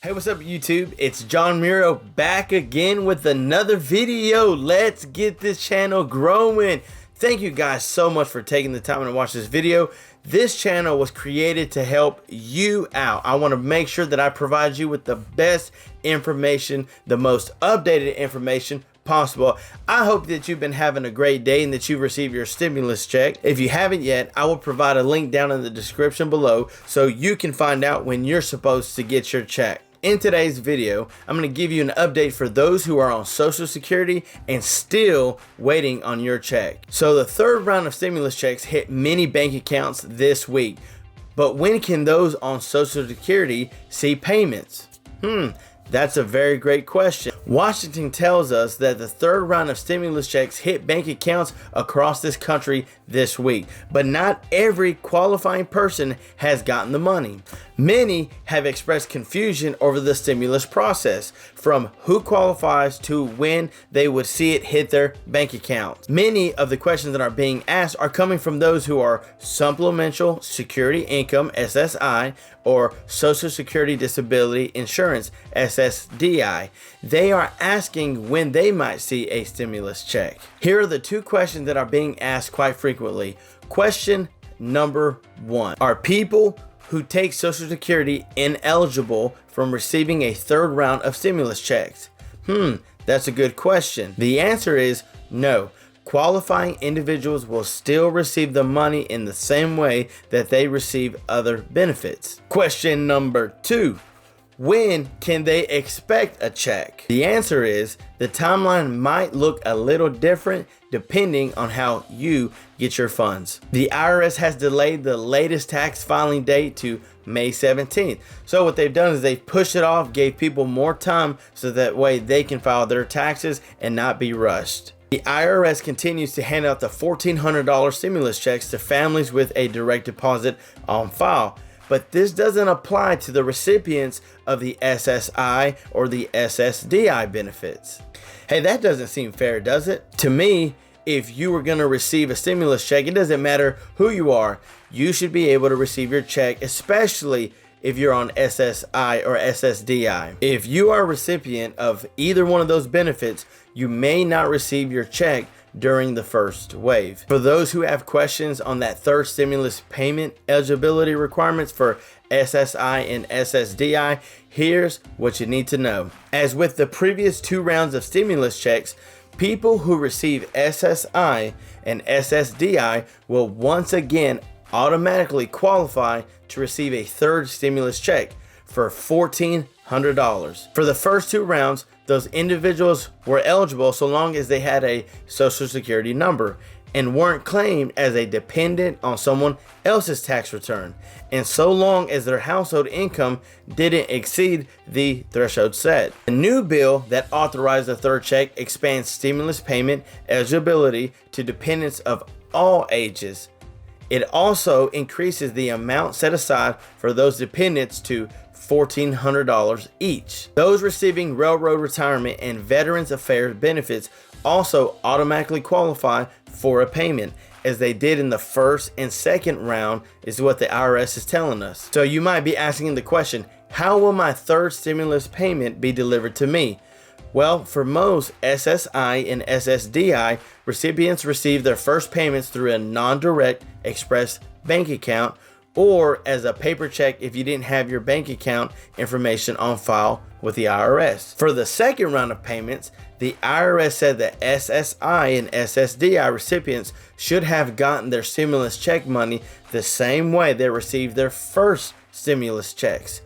Hey, what's up YouTube? It's John Miro back again with another video. Let's get this channel growing. Thank you guys so much for taking the time to watch this video. This channel was created to help you out. I want to make sure that I provide you with the best information, the most updated information possible. I hope that you've been having a great day and that you've received your stimulus check. If you haven't yet, I will provide a link down in the description below so you can find out when you're supposed to get your check. In today's video, I'm going to give you an update for those who are on Social Security and still waiting on your check. So the third round of stimulus checks hit many bank accounts this week, but when can those on Social Security see payments? That's a very great question. Washington tells us that the third round of stimulus checks hit bank accounts across this country this week, but not every qualifying person has gotten the money. Many have expressed confusion over the stimulus process, from who qualifies to when they would see it hit their bank account. Many of the questions that are being asked are coming from those who are Supplemental Security Income, SSI, or Social Security Disability Insurance, SSDI. They are asking when they might see a stimulus check. Here are the two questions that are being asked quite frequently. Question number one: are people who take Social Security ineligible from receiving a third round of stimulus checks? That's a good question. The answer is no. Qualifying individuals will still receive the money in the same way that they receive other benefits. Question number two: when can they expect a check? The answer is the timeline might look a little different depending on how you get your funds. The IRS has delayed the latest tax filing date to May 17th. So what they've done is they've pushed it off, gave people more time so that way they can file their taxes and not be rushed. The IRS continues to hand out the $1,400 stimulus checks to families with a direct deposit on file, but this doesn't apply to the recipients of the SSI or the SSDI benefits. Hey, that doesn't seem fair, does it? To me, if you were going to receive a stimulus check, it doesn't matter who you are, you should be able to receive your check, especially if you're on SSI or SSDI. If you are a recipient of either one of those benefits, you may not receive your check during the first wave. For those who have questions on that third stimulus payment eligibility requirements for SSI and SSDI, here's what you need to know. As with the previous two rounds of stimulus checks, people who receive SSI and SSDI will once again automatically qualify to receive a third stimulus check for $1,400. For the first two rounds, those individuals were eligible so long as they had a Social Security number and weren't claimed as a dependent on someone else's tax return, and so long as their household income didn't exceed the threshold set. The new bill that authorized the third check expands stimulus payment eligibility to dependents of all ages. It also increases the amount set aside for those dependents to $1,400 each. Those receiving railroad retirement and Veterans Affairs benefits also automatically qualify for a payment, as they did in the first and second round, is what the IRS is telling us. So you might be asking the question, how will my third stimulus payment be delivered to me? Well, for most SSI and SSDI recipients receive their first payments through a non-direct express bank account or as a paper check if you didn't have your bank account information on file with the IRS. For the second round of payments, the IRS said that SSI and SSDI recipients should have gotten their stimulus check money the same way they received their first stimulus checks.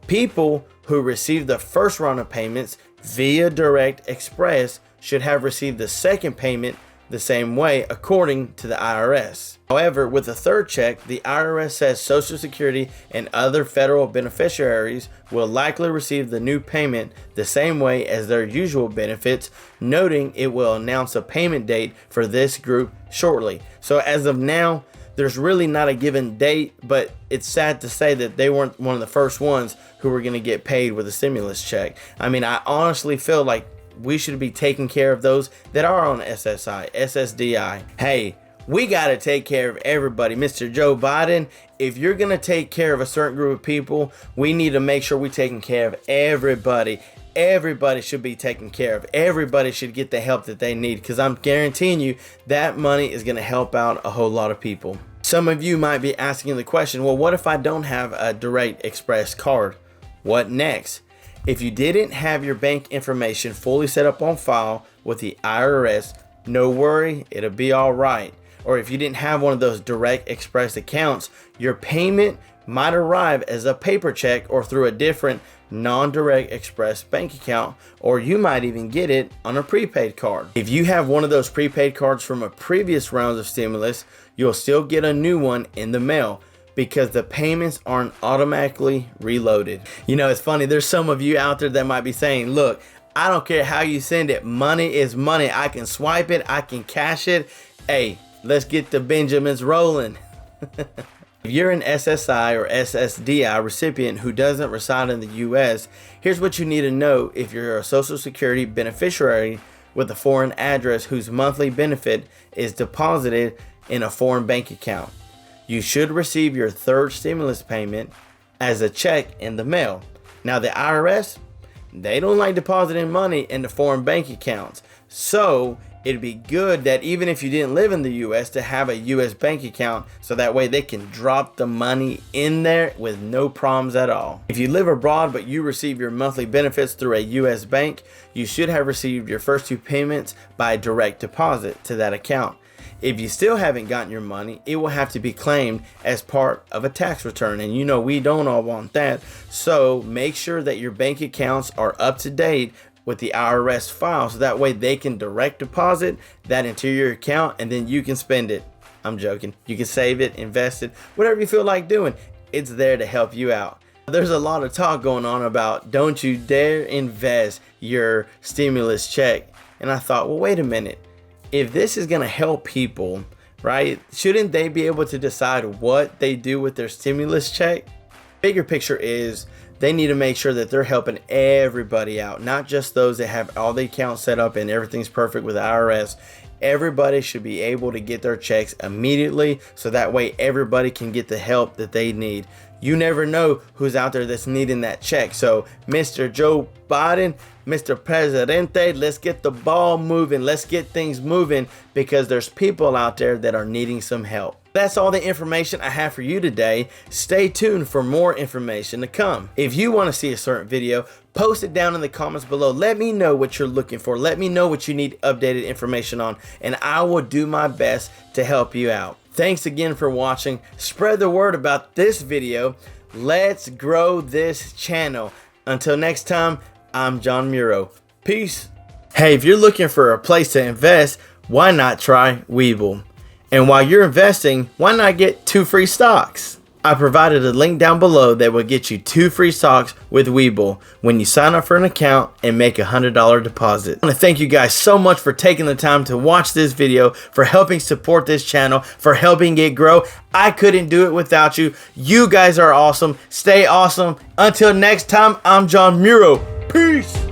People who received the first round of payments via direct express should have received the second payment the same way, according to the IRS. However, with the third check, the IRS says Social Security and other federal beneficiaries will likely receive the new payment the same way as their usual benefits, noting it will announce a payment date for this group shortly. So as of now, there's really not a given date, but it's sad to say that they weren't one of the first ones who were going to get paid with a stimulus check. I mean, I honestly feel like we should be taking care of those that are on SSI, SSDI. Hey, We got to take care of everybody. Mr. Joe Biden, if you're going to take care of a certain group of people, we need to make sure we're taking care of everybody. Everybody should be taken care of. Everybody should get the help that they need, because I'm guaranteeing you that money is going to help out a whole lot of people. Some of you might be asking the question, well, what if I don't have a Direct Express card? What next? If you didn't have your bank information fully set up on file with the IRS, no worry, it'll be all right. Or if you didn't have one of those Direct Express accounts, your payment might arrive as a paper check or through a different non-Direct Express bank account, or you might even get it on a prepaid card. If you have one of those prepaid cards from a previous round of stimulus, you'll still get a new one in the mail because the payments aren't automatically reloaded. You know, it's funny, there's some of you out there that might be saying, look, I don't care how you send it, money is money. I can swipe it, I can cash it. Hey, let's get the Benjamins rolling. If you're an SSI or SSDI recipient who doesn't reside in the US, here's what you need to know if you're a Social Security beneficiary with a foreign address whose monthly benefit is deposited in a foreign bank account. You should receive your third stimulus payment as a check in the mail. Now the IRS, they don't like depositing money into foreign bank accounts. So it'd be good that even if you didn't live in the US, to have a US bank account, so that way they can drop the money in there with no problems at all. If you live abroad but you receive your monthly benefits through a US bank, you should have received your first two payments by direct deposit to that account. If you still haven't gotten your money, it will have to be claimed as part of a tax return, and you know we don't all want that. So make sure that your bank accounts are up to date with the IRS file, so that way they can direct deposit that into your account and then you can spend it. I'm joking. You can save it, invest it, whatever you feel like doing. It's there to help you out. There's a lot of talk going on about don't you dare invest your stimulus check. And I thought, well, wait a minute. If this is going to help people, right, shouldn't they be able to decide what they do with their stimulus check? Bigger picture is they need to make sure that they're helping everybody out, not just those that have all the accounts set up and everything's perfect with the IRS. Everybody should be able to get their checks immediately, so that way everybody can get the help that they need. You never know who's out there that's needing that check. So Mr. Joe Biden, Mr. Presidente, let's get the ball moving. Let's get things moving, because there's people out there that are needing some help. That's all the information I have for you today. Stay tuned for more information to come. If you want to see a certain video, post it down in the comments below. Let me know what you're looking for. Let me know what you need updated information on, and I will do my best to help you out. Thanks again for watching. Spread the word about this video. Let's grow this channel. Until next time, I'm John Muro. Peace. Hey, if you're looking for a place to invest, why not try WEBULL? And while you're investing, why not get 2 free stocks? I provided a link down below that will get you 2 free stocks with WEBULL when you sign up for an account and make a $100 deposit. I want to thank you guys so much for taking the time to watch this video, for helping support this channel, for helping it grow. I couldn't do it without you. You guys are awesome. Stay awesome. Until next time, I'm John Muro. Peace.